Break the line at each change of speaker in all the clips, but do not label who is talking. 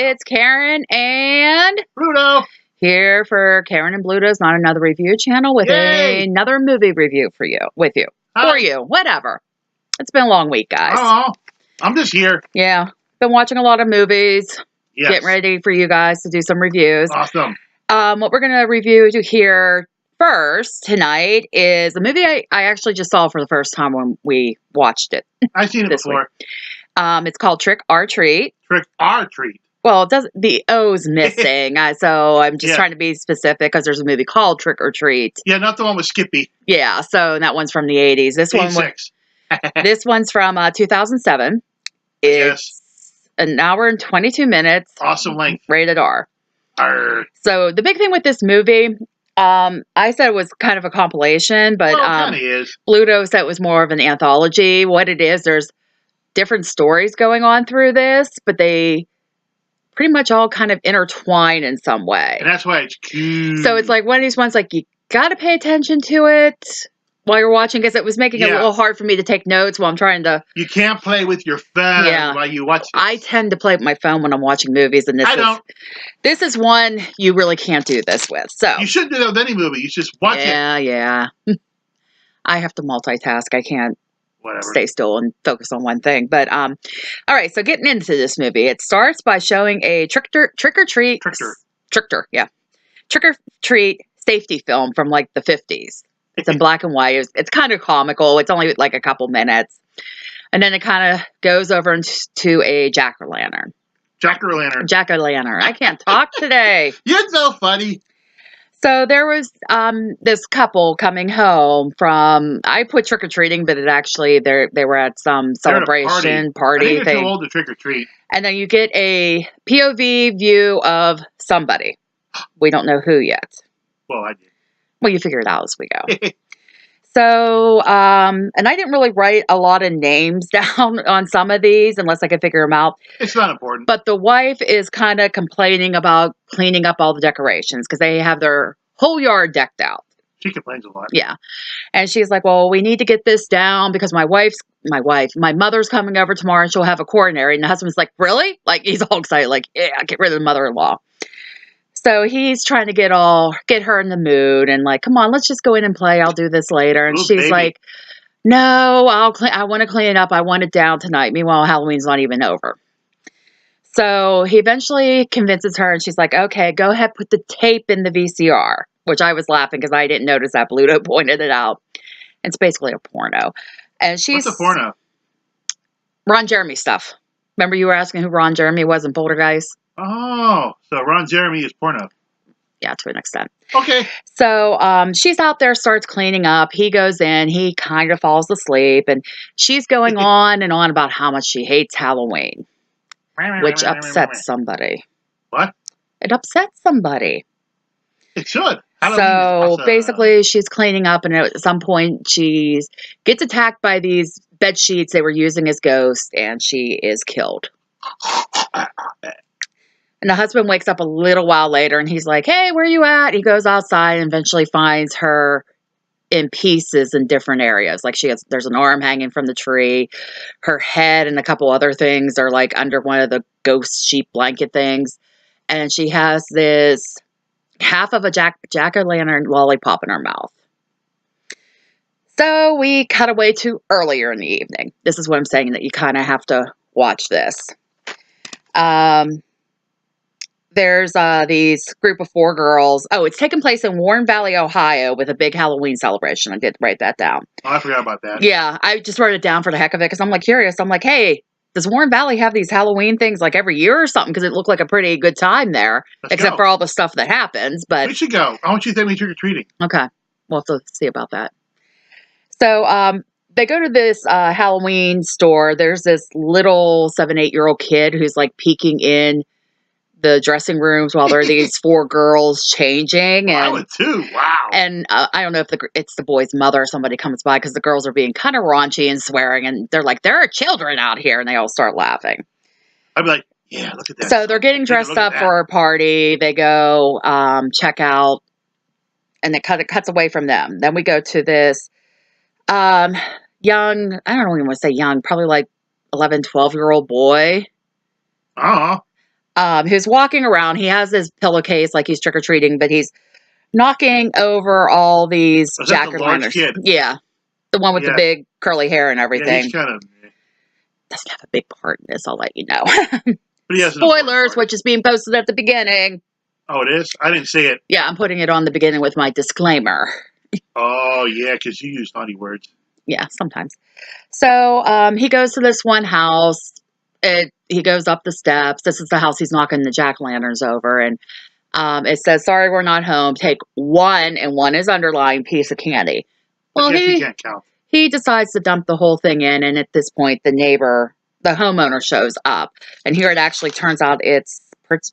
It's Karen and
Pluto.
Here for Karen and Bluto's Not Another Review channel with
Yay!
another movie review for you,
Hi.
for you, whatever. It's been a long week, guys.
Oh, I'm just here.
Yeah, been watching a lot of movies.
Yes.
Getting ready for you guys to do some reviews.
Awesome.
What we're going to review here first tonight is a movie I actually just saw for the first time when we watched it.
I've seen it before.
Week. It's called Trick or Treat.
Trick or Treat.
Well, it doesn't. The O's missing, so I'm just
Yeah.
trying to be specific because there's a movie called Trick or Treat.
Yeah, not the one with Skippy.
Yeah, so that one's from the 80s. This one's from 2007. It's an hour and 22 minutes.
Awesome length.
Rated R.
Arr.
So the big thing with this movie, I said it was kind of a compilation, but
Well, it kind of is.
Bluto said it was more of an anthology. What it is, there's different stories going on through this, but they pretty much all kind of intertwine in some way.
And that's why it's cute.
So it's like one of these ones, like, you got to pay attention to it while you're watching, because it was making it a little hard for me to take notes while I'm trying to...
You can't play with your phone while you watch this.
I tend to play with my phone when I'm watching movies, and this is one you really can't do this with. So
you shouldn't do that with any movie. You just watch it.
Yeah. I have to multitask. I can't stay still and focus on one thing. But all right, so getting into this movie, it starts by showing a trick or treat safety film from like the 50s. It's in black and white. It's kind of comical. It's only like a couple minutes, and then it kind of goes over into a jack-o'-lantern. Jack-o'-lantern. I can't talk today.
You're so funny.
So there was this couple coming home from, I put trick-or-treating, but it actually, they were at some celebration party
I think they're too old to trick-or-treat. And
then you get a POV view of somebody. We don't know who yet.
Well, I did.
Well, you figure it out as we go. So, and I didn't really write a lot of names down on some of these unless I could figure them out.
It's not important.
But the wife is kind of complaining about cleaning up all the decorations because they have their whole yard decked out.
She complains a lot.
Yeah. And she's like, well, we need to get this down because my mother's coming over tomorrow and she'll have a coronary. And the husband's like, really? Like, he's all excited. Like, yeah, get rid of the mother-in-law. So he's trying to get her in the mood and like, come on, let's just go in and play. I'll do this later. And she's like, no, I want to clean it up. I want it down tonight. Meanwhile, Halloween's not even over. So he eventually convinces her and she's like, okay, go ahead, put the tape in the VCR, which I was laughing because I didn't notice that. Bluto pointed it out. It's basically a porno. And
what's a porno?
Ron Jeremy stuff. Remember you were asking who Ron Jeremy was in Poltergeist?
Oh, so Ron Jeremy is porno.
Yeah, to an extent.
Okay.
So she's out there, starts cleaning up. He goes in. He kind of falls asleep. And she's going on and on about how much she hates Halloween, which upsets somebody.
What?
It upsets somebody.
It should.
So basically, she's cleaning up. And at some point, she gets attacked by these bed sheets they were using as ghosts. And she is killed. And the husband wakes up a little while later and he's like, hey, where are you at? He goes outside and eventually finds her in pieces in different areas. Like there's an arm hanging from the tree. Her head and a couple other things are like under one of the ghost sheep blanket things. And she has this half of a jack-o'-lantern lollipop in her mouth. So we cut away to earlier in the evening. This is what I'm saying, that you kind of have to watch this. There's these group of 4 girls. Oh, it's taking place in Warren Valley, Ohio, with a big Halloween celebration. I did write that down.
Oh, I forgot about that.
Yeah, I just wrote it down for the heck of it because I'm like curious. I'm like, hey, does Warren Valley have these Halloween things like every year or something? Because it looked like a pretty good time there, except for all the stuff that happens. But
we should go. I want you to take me trick-or-treating.
Okay, we'll have to see about that. So they go to this Halloween store. There's this little 7-8-year-old kid who's like peeking in the dressing rooms while there are these 4 girls changing. And
I would too. Wow.
And I don't know if it's the boy's mother or somebody comes by because the girls are being kind of raunchy and swearing. And they're like, there are children out here. And they all start laughing.
I'd be like, yeah, look at that.
So they're getting dressed up for a party. They go check out. And it cuts away from them. Then we go to this young, I don't even want to say young, probably like 11, 12-year-old boy. He was walking around. He has his pillowcase like he's trick-or-treating, but he's knocking over all these
Was that the large
jack-o'-lanterns.
kid?
Yeah. The one with the
Yeah.
big curly hair and
Yeah,
everything.
he's kind of.
Doesn't have a big part in this, I'll let you know.
But he has an important
Spoilers,
part.
which is being posted at the beginning.
Oh, it is? I didn't see it.
Yeah, I'm putting it on the beginning with my disclaimer.
Oh, yeah, because you use naughty words.
Yeah, sometimes. So he goes to this one house. He goes up the steps. This is the house he's knocking the jack-o'-lanterns over. And it says, sorry, we're not home. Take one, and one is underlying piece of candy. Well,
I guess you can't count.
he decides to dump the whole thing in. And at this point, the homeowner shows up. And here it actually turns out it's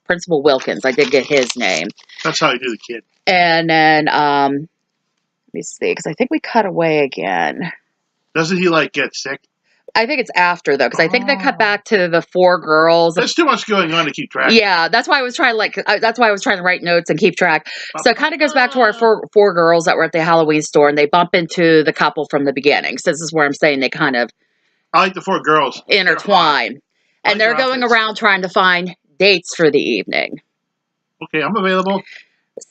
Principal Wilkins. I did get his name.
That's how you do the kid.
And then, let me see, because I think we cut away again.
Doesn't he, like, get sick?
I think it's after, though, because I think they cut back to the 4 girls.
There's too much going on to keep track.
Yeah, that's why I was trying to write notes and keep track. So it kind of goes back to our four girls that were at the Halloween store, and they bump into the couple from the beginning. So this is where I'm saying they kind of
I like the 4 girls.
intertwine. And they're
their
going
outfits.
around trying to find dates for the evening.
Okay, I'm available.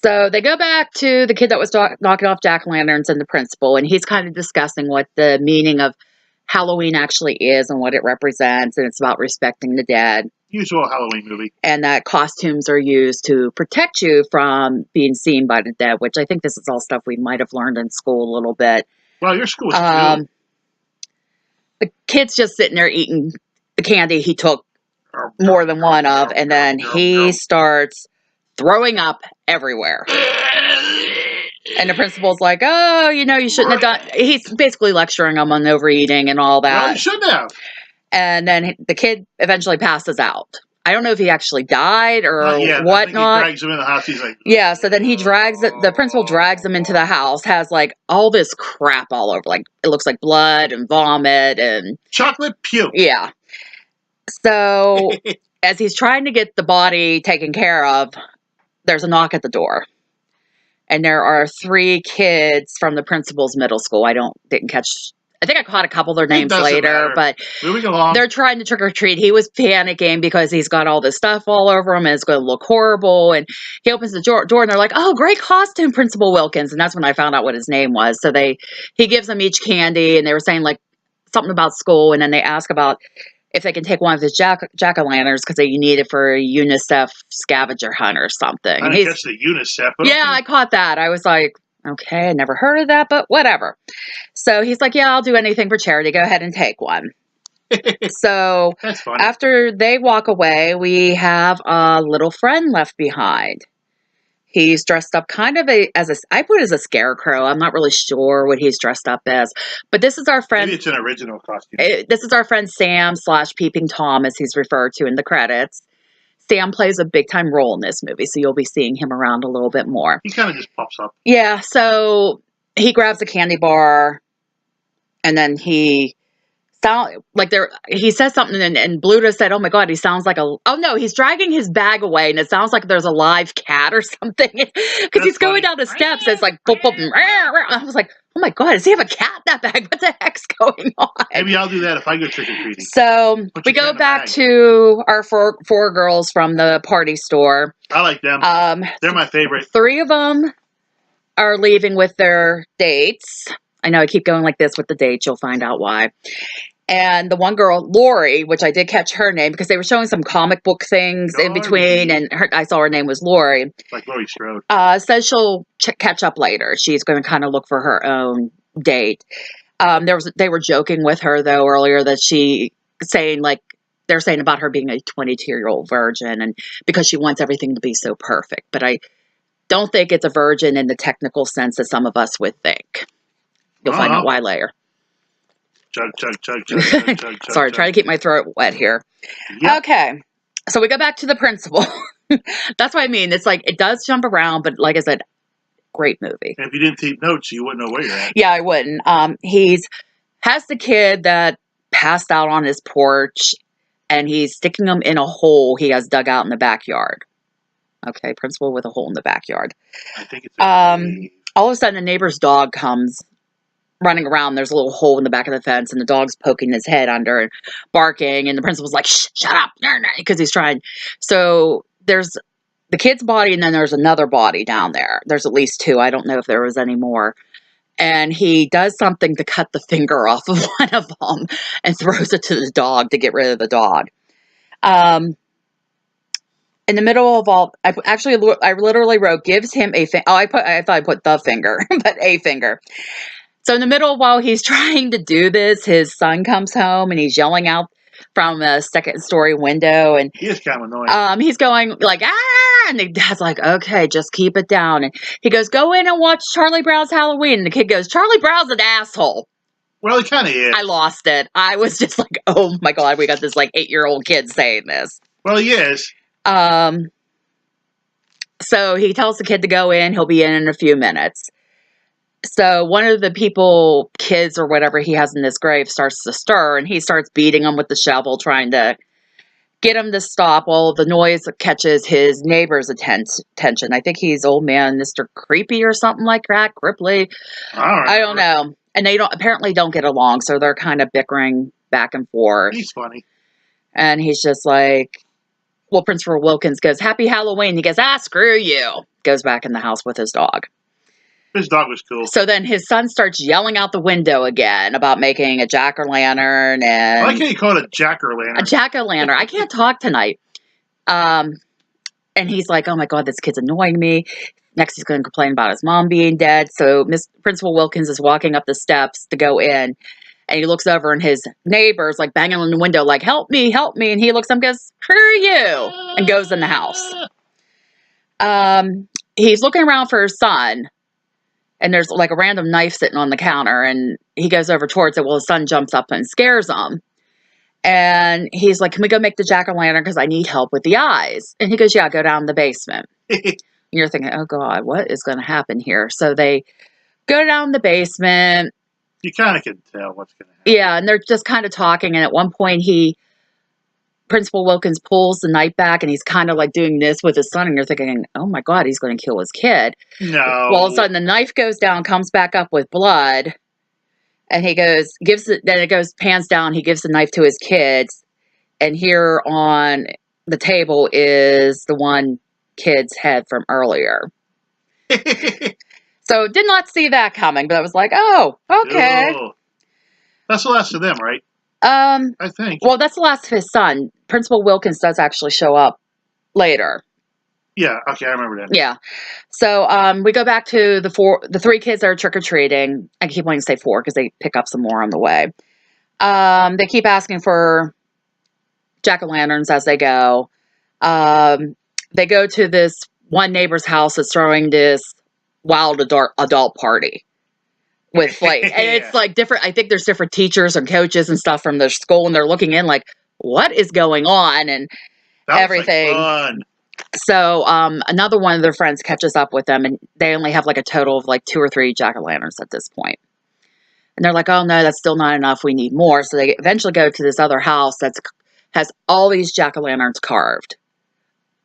So they go back to the kid that was knocking off jack-o'-lanterns and the principal, and he's kind of discussing what the meaning of Halloween actually is and what it represents, and it's about respecting the dead.
Usual Halloween movie.
And that costumes are used to protect you from being seen by the dead, which I think this is all stuff we might have learned in school a little bit.
Well, your school is too.
The kid's just sitting there eating the candy he took more than one of, and then he starts throwing up everywhere. And the principal's like, oh, you shouldn't have done. He's basically lecturing him on overeating and all that.
Well, you shouldn't have.
And then the kid eventually passes out. I don't know if he actually died or whatnot.
I think he drags him in the house. He's like,
yeah. So then the principal drags him into the house, has like all this crap all over. Like it looks like blood and vomit and
chocolate puke.
Yeah. So as he's trying to get the body taken care of, there's a knock at the door. And there are 3 kids from the principal's middle school. I think I caught a couple of their names later, but
moving along.
They're trying to trick or treat. He was panicking because he's got all this stuff all over him and it's going to look horrible. And he opens the door and they're like, oh, great costume, Principal Wilkins. And that's when I found out what his name was. So he gives them each candy, and they were saying like something about school. And then they ask about if they can take one of his jack-o'-lanterns because they need it for a UNICEF scavenger hunt or something.
I didn't catch the UNICEF.
Yeah, I caught that. I was like, okay, I never heard of that, but whatever. So he's like, yeah, I'll do anything for charity. Go ahead and take one. So
That's funny.
After they walk away, we have a little friend left behind. He's dressed up kind of I put it as a scarecrow. I'm not really sure what he's dressed up as, but this is our friend.
Maybe it's an original costume.
This is our friend Sam / Peeping Tom, as he's referred to in the credits. Sam plays a big time role in this movie, so you'll be seeing him around a little bit more.
He kind of just pops up.
Yeah, so he grabs a candy bar, and then he says something, and Bluto said, "Oh my God, he sounds like oh no, he's dragging his bag away, and it sounds like there's a live cat or something because he's going down the steps. It's like boop, boop, and I was like, oh my God, does he have a cat in that bag? What the heck's going on?
Maybe I'll do that if I go trick or treating.
So we go back to our four girls from the party store.
I like them. They're my favorite.
3 of them are leaving with their dates. I know I keep going like this with the dates. You'll find out why. And the one girl, Lori, which I did catch her name because they were showing some comic book things in between, and I saw her name was Lori.
Like Laurie Strode.
Says she'll catch up later. She's going to kind of look for her own date. They were joking with her though earlier that they're saying about her being a 22-year-old virgin, and because she wants everything to be so perfect. But I don't think it's a virgin in the technical sense that some of us would think. You'll find out why later.
Chug, chug, chug, chug, chug, chug.
Sorry, trying to keep my throat wet here. Yep. Okay, so we go back to the principal. That's what I mean. It's like it does jump around, but like I said, great movie.
If you didn't take notes, you wouldn't know where you're at.
Yeah, I wouldn't. Has the kid that passed out on his porch, and he's sticking him in a hole he has dug out in the backyard. Okay, principal with a hole in the backyard.
I think it's
all of a sudden, a neighbor's dog comes running around. There's a little hole in the back of the fence, and the dog's poking his head under and barking. And the principal's like, "Shh, shut up," because he's trying. So there's the kid's body, and then there's another body down there. There's at least two. I don't know if there was any more. And he does something to cut the finger off of one of them and throws it to the dog to get rid of the dog. In the middle of all, I literally wrote, gives him a finger. I thought I put the finger, but a finger. So in the middle, while he's trying to do this, his son comes home and he's yelling out from a second-story window, and
he is kind of annoying.
He's going like, "Ah!" And the dad's like, "Okay, just keep it down." And he goes, "Go in and watch Charlie Brown's Halloween." And the kid goes, "Charlie Brown's an asshole."
Well, he kind of is.
I lost it. I was just like, "Oh my god, we got this like 8-year-old kid saying this."
Well, he is.
So he tells the kid to go in. He'll be in a few minutes. So one of the kids or whatever he has in this grave starts to stir, and he starts beating him with the shovel, trying to get him to stop. Well, the noise catches his neighbor's attention. I think he's old man Mr. Creepy or something like that. Cripply. I don't know. And they apparently don't get along, so they're kind of bickering back and forth.
He's funny.
And he's just like, well, Principal Wilkins goes, "Happy Halloween." He goes, "Ah, screw you." Goes back in the house with his dog.
His dog was cool.
So then his son starts yelling out the window again about making a jack-o'-lantern. And
why can't you call it a jack-o'-lantern?
A jack-o'-lantern. I can't talk tonight. And he's like, "Oh my god, this kid's annoying me." Next, he's going to complain about his mom being dead. So Principal Wilkins is walking up the steps to go in. And he looks over, and his neighbor's like banging on the window, like, "Help me, help me." And he looks up and goes, "Screw you," and goes in the house. He's looking around for his son, and there's like a random knife sitting on the counter, and he goes over towards it. Well, his son jumps up and scares him. And he's like, "Can we go make the jack-o'-lantern? Because I need help with the eyes." And he goes, "Yeah, go down in the basement." And you're thinking, "Oh God, what is going to happen here?" So they go down the basement.
You kind of can tell what's going to happen.
Yeah, and they're just kind of talking. And at one point, Principal Wilkins pulls the knife back, and he's kind of like doing this with his son. And you're thinking, "Oh my God, he's going to kill his kid."
No.
Well, all of a sudden, the knife goes down, comes back up with blood. And he goes, then it goes, pans down. He gives the knife to his kids. And here on the table is the one kid's head from earlier. So did not see that coming, but I was like, "Oh, okay."
Ew. That's the last of them, right? I think.
Well, that's the last of his son. Principal Wilkins does actually show up later.
Yeah, okay, I remember that.
Yeah. So we go back to the 3 kids that are trick-or-treating. I keep wanting to say 4 because they pick up some more on the way. They keep asking for jack-o'-lanterns as they go. They go to this one neighbor's house that's throwing this wild adult party with like, and it's like different. I think there's different teachers and coaches and stuff from their school, and they're looking in like, what is going on, and
that
everything.
Was like fun.
So another one of their friends catches up with them, and they only have like a total of like 2 or 3 jack-o'-lanterns at this point. And they're like, "Oh no, that's still not enough. We need more." So they eventually go to this other house that has all these jack-o'-lanterns carved.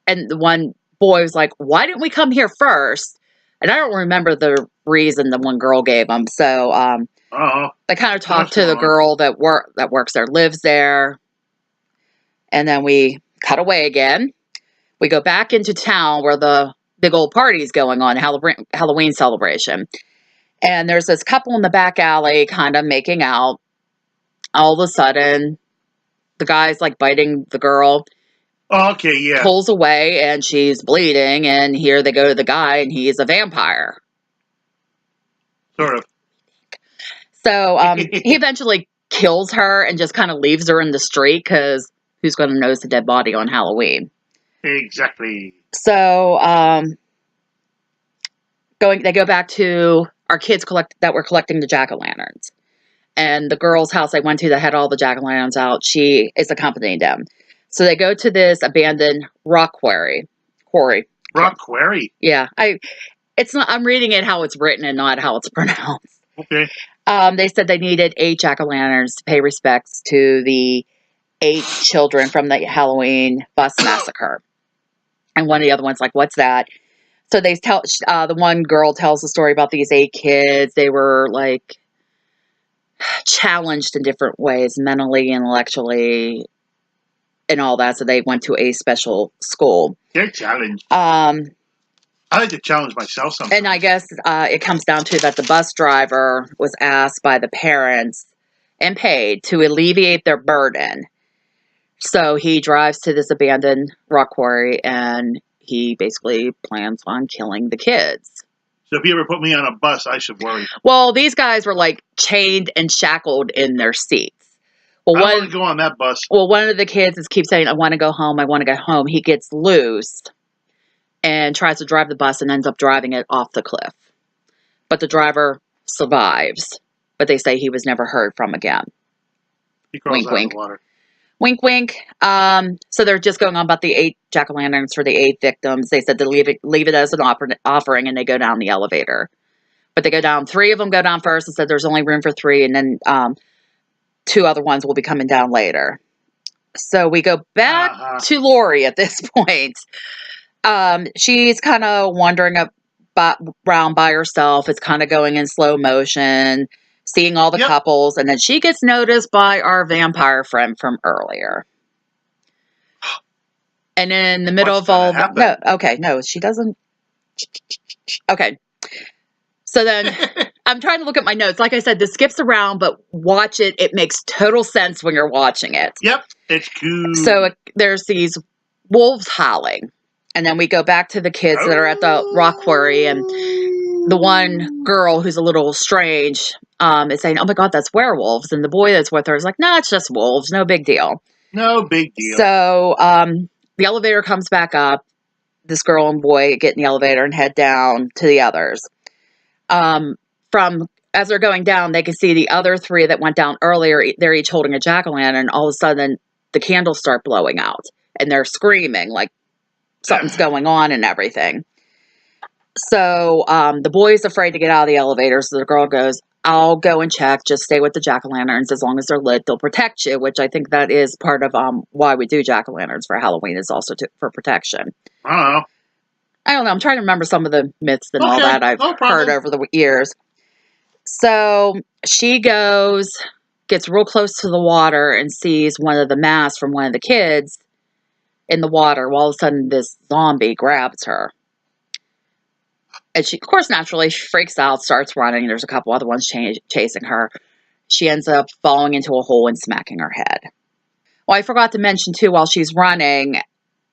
And the one boy was like, "Why didn't we come here first?" And I don't remember the reason the one girl gave them. So they kind of talk to the girl that works there, lives there. And then we cut away again. We go back into town where the big old party is going on, Halloween celebration. And there's this couple in the back alley kind of making out. All of a sudden, the guy's like biting the girl.
Okay, yeah.
Pulls away, and she's bleeding, and here they go to the guy, and he's a vampire.
Sort of.
So he eventually kills her and just kind of leaves her in the street, because who's going to notice the dead body on Halloween?
Exactly.
So they go back to our kids that were collecting the jack-o'-lanterns. And the girl's house I went to that had all the jack-o'-lanterns out, she is accompanying them. So they go to this abandoned rock quarry.
Rock quarry?
Yeah. I'm reading it how it's written and not how it's pronounced.
Okay.
They said they needed 8 jack-o'-lanterns to pay respects to the 8 children from the Halloween bus massacre. And one of the other ones like, "What's that?" So they tell the one girl tells the story about these 8 kids. They were like challenged in different ways, mentally, intellectually, and all that. So they went to a special school.
They're challenged. I like to challenge myself sometimes.
And I guess it comes down to that the bus driver was asked by the parents and paid to alleviate their burden. So he drives to this abandoned rock quarry and he basically plans on killing the kids.
So if you ever put me on a bus, I should worry.
Well, these guys were like chained and shackled in their seats. Well,
I want to go on that bus.
Well, one of the kids keeps saying, I want to go home. I want to go home. He gets loose and tries to drive the bus and ends up driving it off the cliff. But the driver survives. But they say he was never heard from again.
He crawls out of the water.
Wink, wink. So they're just going on about the 8 jack-o'-lanterns for the 8 victims. They said to leave it as an offering, and they go down the elevator. But they go down. 3 of them go down first and said there's only room for 3, and then 2 other ones will be coming down later. So we go back to Lori at this point. She's kind of wandering around by herself. It's kind of going in slow motion, seeing all the couples, and then she gets noticed by our vampire friend from earlier. And in the middle of all that, she doesn't. Okay. So then I'm trying to look at my notes. Like I said, this skips around, but watch it. It makes total sense when you're watching it.
Yep. It's cool.
So there's these wolves howling. And then we go back to the kids that are at the rock quarry. And the one girl who's a little strange is saying, oh my God, that's werewolves. And the boy that's with her is like, no, it's just wolves. No big deal.
No big deal.
So the elevator comes back up. This girl and boy get in the elevator and head down to the others. As they're going down, they can see the other 3 that went down earlier. They're each holding a jack-o'-lantern. All of a sudden, the candles start blowing out. And they're screaming like something's going on and everything. So the boy's afraid to get out of the elevator. So the girl goes, I'll go and check. Just stay with the jack-o'-lanterns. As long as they're lit, they'll protect you, which I think that is part of why we do jack-o'-lanterns for Halloween, is also for protection.
I
don't know. I'm trying to remember some of the myths and all that I've heard over the years. So she gets real close to the water and sees one of the masks from one of the kids in the water. Well, all of a sudden, this zombie grabs her. And she, of course, naturally, she freaks out, starts running. There's a couple other ones chasing her. She ends up falling into a hole and smacking her head. Well, I forgot to mention, too, while she's running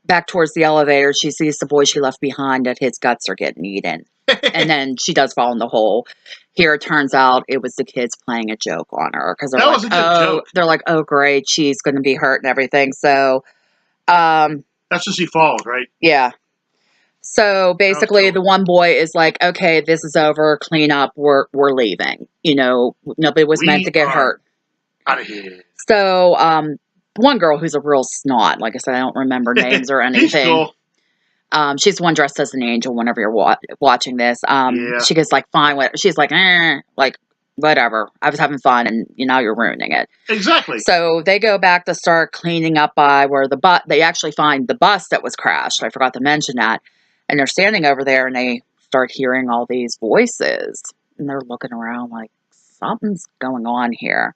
back towards the elevator, she sees the boy she left behind, that his guts are getting eaten. And then she does fall in the hole. Here it turns out it was the kids playing a joke on her. Because they're like, oh, great, she's going to be hurt and everything. So
that's when she falls, right?
Yeah. So basically, the one boy is like, okay, this is over, clean up, we're leaving. You know, nobody was meant to get hurt.
Out of here.
So one girl who's a real snot, like I said, I don't remember names or anything.
She's cool.
She's the one dressed as an angel whenever you're watching this. She gets like, fine. She's like, whatever. I was having fun, and now you're ruining it.
Exactly.
So they go back to start cleaning up by where they actually find the bus that was crashed. I forgot to mention that. And they're standing over there, and they start hearing all these voices. And they're looking around like, something's going on here.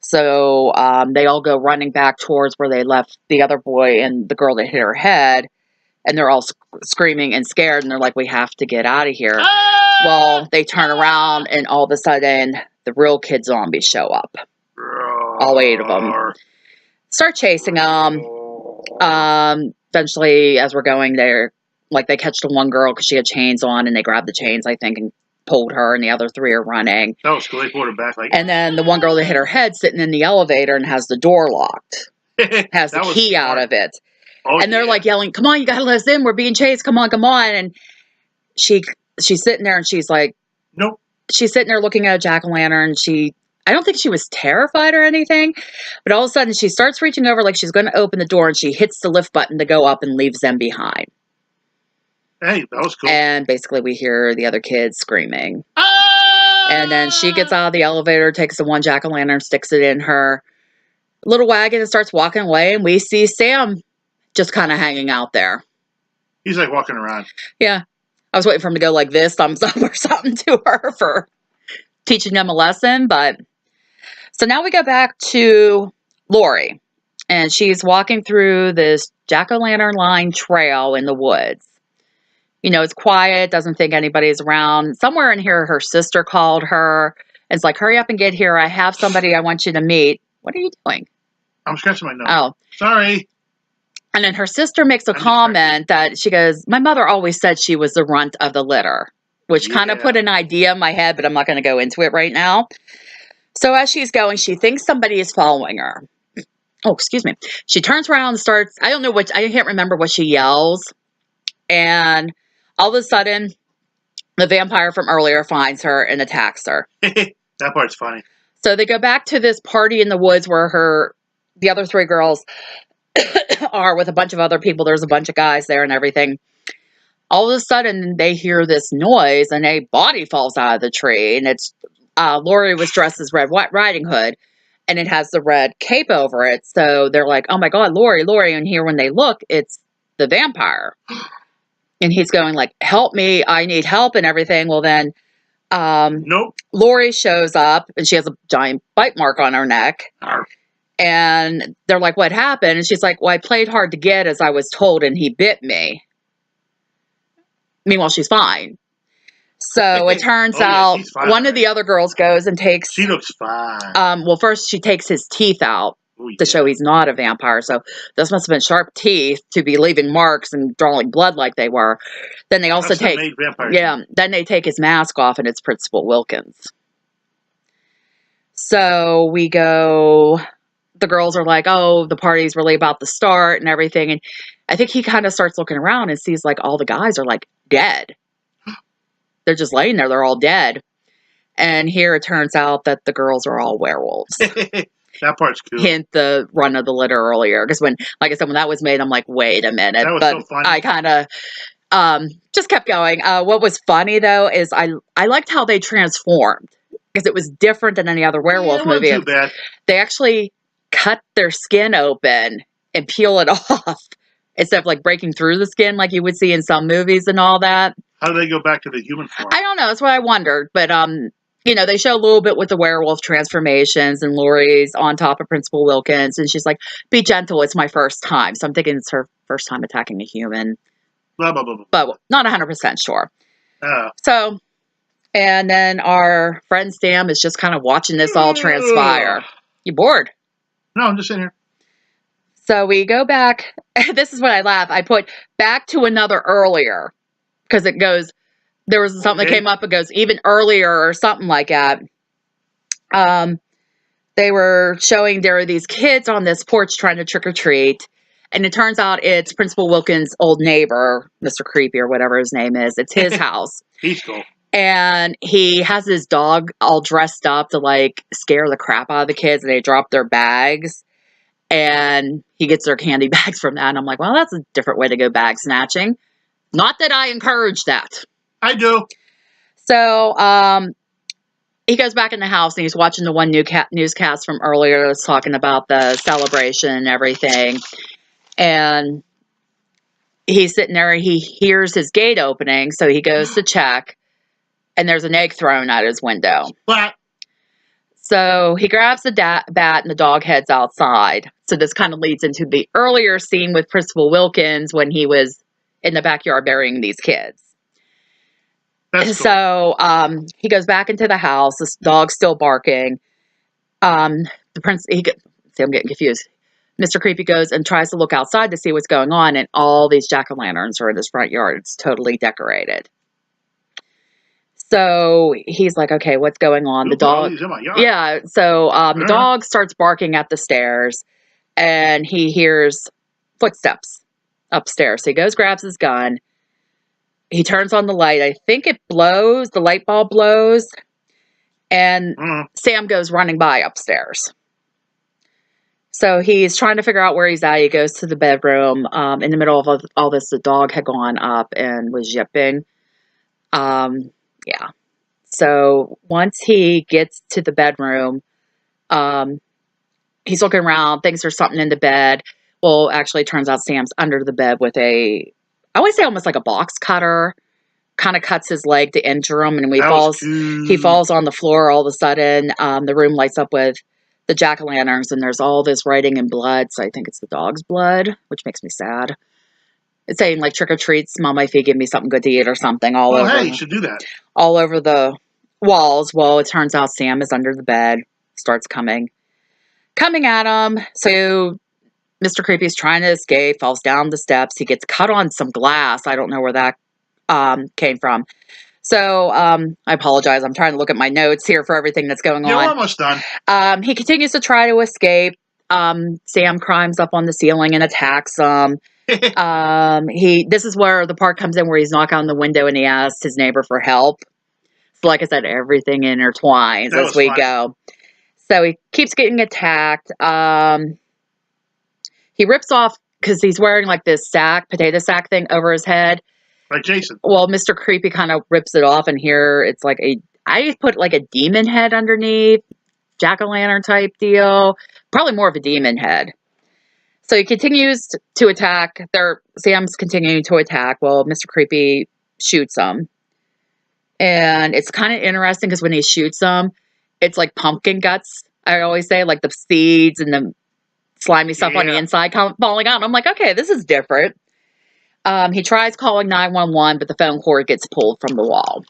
So they all go running back towards where they left the other boy and the girl that hit her head. And they're all screaming and scared. And they're like, we have to get out of here. Well, they turn around, and all of a sudden, the real kid zombies show up. All 8 of them. Start chasing them. Eventually, as we're going there, like, they catch the one girl because she had chains on, and they grab the chains, I think, and pulled her, and the other 3 are running.
That was cool. They pulled her back.
And then the one girl that hit her head sitting in the elevator and has the door locked. Has the key out of it.
Oh,
and they're like yelling, come on, you gotta let us in. We're being chased. Come on, come on. And she's sitting there, and she's like,
nope.
She's sitting there looking at a jack-o'-lantern. I don't think she was terrified or anything, but all of a sudden she starts reaching over like she's going to open the door, and she hits the lift button to go up and leaves them behind.
Hey, that was cool.
And basically we hear the other kids screaming. And then she gets out of the elevator, takes the one jack-o'-lantern, sticks it in her little wagon, and starts walking away. And we see Sam just kind of hanging out there.
He's like walking around.
Yeah. I was waiting for him to go like this, thumbs up or something to her for teaching them a lesson. But So now we go back to Lori, and she's walking through this jack-o'-lantern lined trail in the woods. You know, it's quiet, doesn't think anybody's around. Somewhere in here, her sister called her. It's like, hurry up and get here. I have somebody I want you to meet. What are you doing?
I'm scratching my nose.
Oh.
Sorry.
And then her sister makes a comment that she goes, my mother always said she was the runt of the litter, which kind of put an idea in my head, but I'm not going to go into it right now. So as she's going, she thinks somebody is following her. Oh, excuse me. She turns around and starts, I can't remember what she yells. And all of a sudden, the vampire from earlier finds her and attacks her.
That part's funny.
So they go back to this party in the woods where the other three girls are with a bunch of other people. There's a bunch of guys there and everything. All of a sudden, they hear this noise and a body falls out of the tree. And it's Lori was dressed as Red Riding Hood, and it has the red cape over it. So they're like, oh my God, Lori. And here when they look, it's the vampire. And he's going like, help me, I need help and everything. Well then,
nope.
Lori shows up and she has a giant bite mark on her neck. And they're like, what happened? And she's like, well, I played hard to get as I was told and he bit me. Meanwhile, she's fine. So it turns out one of the other girls goes and takes...
She looks fine.
Well, first she takes his teeth out to show he's not a vampire. So those must have been sharp teeth to be leaving marks and drawing blood like they were. Then they also take... then they take his mask off and it's Principal Wilkins. So we go... The girls are like, oh, the party's really about to start and everything. And I think he kind of starts looking around and sees like all the guys are like dead. They're just laying there. They're all dead. And here it turns out that the girls are all werewolves.
That part's cool.
Hint the run of the litter earlier. Because when that was made, I'm like, wait a minute.
That was so funny.
I kind of just kept going. What was funny, though, is I liked how they transformed. Because it was different than any other werewolf movie.
Too bad.
They actually cut their skin open and peel it off. Instead of like breaking through the skin like you would see in some movies and all that.
How do they go back to the human form?
I don't know. That's what I wondered. But, you know, they show a little bit with the werewolf transformations and Lori's on top of Principal Wilkins. And she's like, be gentle. It's my first time. So I'm thinking it's her first time attacking a human.
Blah, blah, blah, blah.
But not 100% sure. So, and then our friend Sam is just kind of watching this all transpire. You bored?
No, I'm just sitting here.
So we go back. This is when I laugh. I put back to another earlier. Because it goes, there was something that came up, it goes even earlier or something like that. They were showing there are these kids on this porch trying to trick or treat. And it turns out it's Principal Wilkins' old neighbor, Mr. Creepy or whatever his name is. It's his house.
He's cool.
And he has his dog all dressed up to like scare the crap out of the kids. And they drop their bags. And he gets their candy bags from that. And I'm like, well, that's a different way to go bag snatching. Not that I encourage that.
I do.
So, he goes back in the house and he's watching the one newscast from earlier that's talking about the celebration and everything. And he's sitting there and he hears his gate opening. So he goes to check and there's an egg thrown out his window.
What?
So he grabs the bat and the dog heads outside. So this kind of leads into the earlier scene with Principal Wilkins when he was in the backyard burying these kids.
That's
so he goes back into the house. This dog's still barking. I'm getting confused. Mr. Creepy goes and tries to look outside to see what's going on, and all these jack-o'-lanterns are in his front yard. It's totally decorated. So he's like, okay, what's going on? The dog. Yeah. So the dog starts barking at the stairs, and he hears footsteps upstairs. So he goes, grabs his gun. He turns on the light. I think it blows. The light bulb blows. And Sam goes running by upstairs. So he's trying to figure out where he's at. He goes to the bedroom. In the middle of all this, the dog had gone up and was yipping. Yeah. So once he gets to the bedroom, he's looking around, thinks there's something in the bed. Well, actually, it turns out Sam's under the bed with I always say almost like a box cutter. Kind of cuts his leg to injure him, and when he falls on the floor. All of a sudden, the room lights up with the jack-o'-lanterns, and there's all this writing in blood, so I think it's the dog's blood, which makes me sad. It's saying, like, trick or treat, smell my feet, give me something good to eat or something all over.
Hey, you should do that.
All over the walls. Well, it turns out Sam is under the bed, starts coming at him. So Mr. Creepy's trying to escape, falls down the steps. He gets cut on some glass. I don't know where that came from. So I apologize. I'm trying to look at my notes here for everything that's going on.
You're almost done.
He continues to try to escape. Sam climbs up on the ceiling and attacks him. This is where the part comes in where he's knocking on the window and he asks his neighbor for help. So like I said, everything intertwines as we go. So he keeps getting attacked. He rips off, because he's wearing like this potato sack thing over his head.
Like Jason.
Well, Mr. Creepy kind of rips it off, and here it's like I put like a demon head underneath, jack-o'-lantern type deal. Probably more of a demon head. So he continues to attack. Sam's continuing to attack. Well, Mr. Creepy shoots him. And it's kind of interesting because when he shoots him, it's like pumpkin guts, I always say, like the seeds and the slimy stuff on the inside falling out. And I'm like, okay, this is different. He tries calling 911, but the phone cord gets pulled from the wall.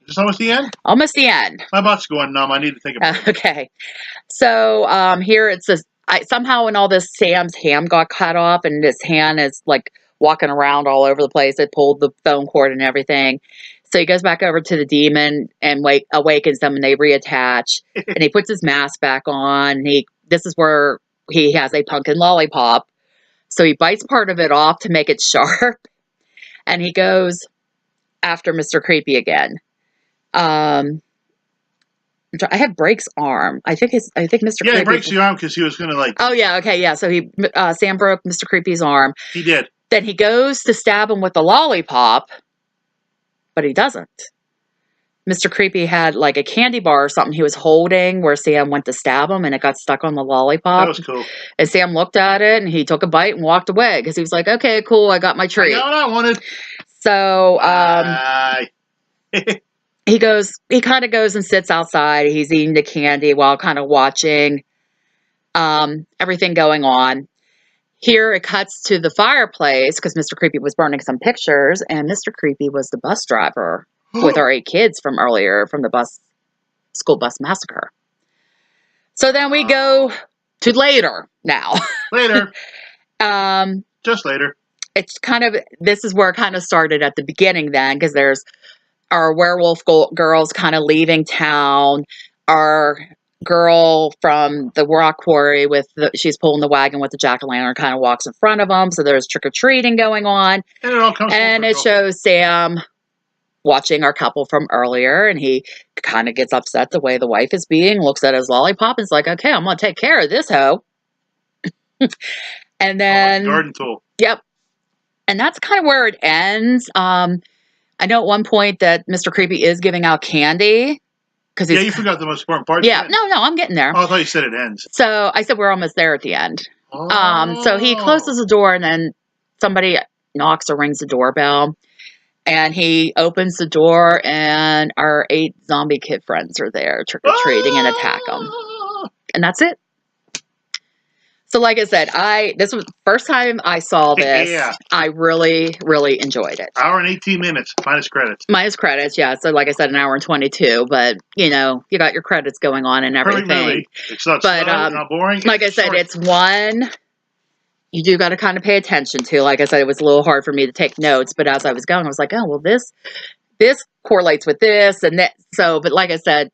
Is this almost the end?
Almost the end.
My butt's going numb. I need to think about it.
Okay. So here it says, somehow in all this, Sam's hand got cut off, and his hand is like walking around all over the place. It pulled the phone cord and everything. So he goes back over to the demon and awakens them, and they reattach. And he puts his mask back on. This is where he has a pumpkin lollipop. So he bites part of it off to make it sharp. And he goes after Mr. Creepy again. I had Brake's arm. I think Mr. Creepy.
Yeah, he breaks the arm because he was going to like.
Oh, yeah. Okay. Yeah. So Sam broke Mr. Creepy's arm.
He did.
Then he goes to stab him with the lollipop, but he doesn't. Mr. Creepy had like a candy bar or something he was holding where Sam went to stab him, and it got stuck on the lollipop.
That was cool.
And Sam looked at it, and he took a bite and walked away because he was like, okay, cool, I got my treat.
I got what I wanted.
So he kind of goes and sits outside. He's eating the candy while kind of watching everything going on. Here it cuts to the fireplace because Mr. Creepy was burning some pictures, and Mr. Creepy was the bus driver with our 8 kids from earlier from the school bus massacre. So then we go to later now.
Later. Just later.
It's this is where it kind of started at the beginning then, because there's our werewolf girls kind of leaving town. Our girl from the rock quarry she's pulling the wagon with the jack-o'-lantern kind of walks in front of them. So there's trick-or-treating going on.
And it all comes
and it shows Sam watching our couple from earlier, and he kind of gets upset the way the wife is being, looks at his lollipop and is like, okay, I'm going to take care of this hoe. And then
garden tool.
Yep. And that's kind of where it ends. I know at one point that Mr. Creepy is giving out candy.
Yeah, you forgot the most important part.
Yeah, no, I'm getting there.
Oh, I thought you said it ends.
So I said we're almost there at the end.
Oh.
So he closes the door, and then somebody knocks or rings the doorbell. And he opens the door, and our 8 zombie kid friends are there trick-or-treating and attack them. And that's it. So like I said, this was the first time I saw this.
Yeah.
I really, really enjoyed it.
Hour and 18 minutes, minus credits.
Minus credits, yeah. So like I said, an hour and 22. But, you got your credits going on and everything.
Really. It's not slow, it's not boring.
Like I said, it's one you do got to kind of pay attention to. Like I said, it was a little hard for me to take notes. But as I was going, I was like, oh, well, this correlates with this and that. So, but like I said,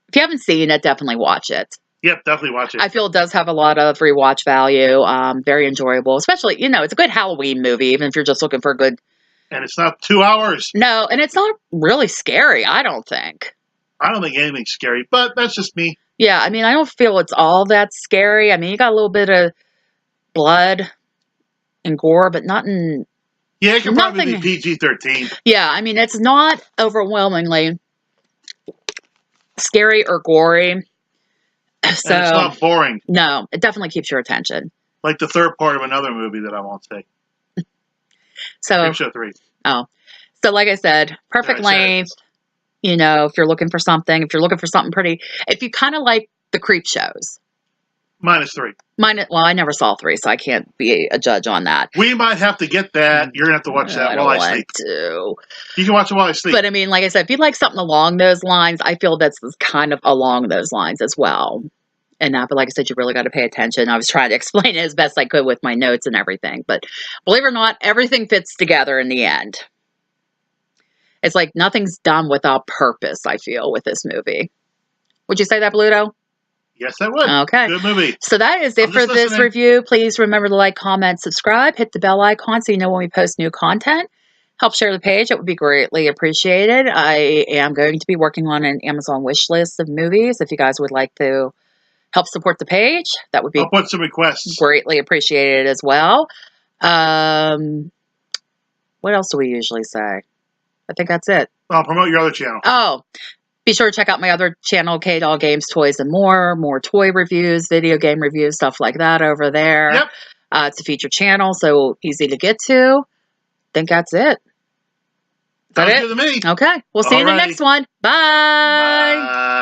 if you haven't seen it, definitely watch it.
Yep, definitely watch it.
I feel it does have a lot of rewatch value. Very enjoyable, especially, it's a good Halloween movie, even if you're just looking for a good.
And it's not 2 hours.
No, and it's not really scary, I don't think.
I don't think anything's scary, but that's just me.
Yeah, I don't feel it's all that scary. You got a little bit of blood and gore, but nothing.
Yeah, it can probably be PG-13.
Yeah, it's not overwhelmingly scary or gory. So,
and it's not boring.
No, it definitely keeps your attention.
Like the third part of another movie that I won't say.
So,
Show 3.
Oh. So like I said, perfect length. If you're looking for something pretty, if you kind of like The Creep shows.
-3.
Well, I never saw 3, so I can't be a judge on that.
We might have to get that. You're going to have to watch that while I sleep. You can watch it while I sleep.
But, I mean, like I said, if you'd like something along those lines, I feel that's kind of along those lines as well. And but like I said, you really got to pay attention. I was trying to explain it as best I could with my notes and everything. But believe it or not, everything fits together in the end. It's like nothing's done without purpose, I feel, with this movie. Would you say that, Bluto?
Yes, I would.
Okay.
Good movie.
So that is it for this review. Please remember to like, comment, subscribe, hit the bell icon so you know when we post new content. Help share the page. It would be greatly appreciated. I am going to be working on an Amazon wish list of movies. If you guys would like to help support the page, that would be
I'll put some requests.
Greatly appreciated as well. What else do we usually say? I think that's it.
I'll promote your other channel.
Oh, be sure to check out my other channel, K-Doll Games, Toys, and More. More toy reviews, video game reviews, stuff like that over there.
Yep.
It's a featured channel, so easy to get to. I think that's it. Is that it?
Good to me.
Okay. We'll see you in the next one. Bye.
Bye.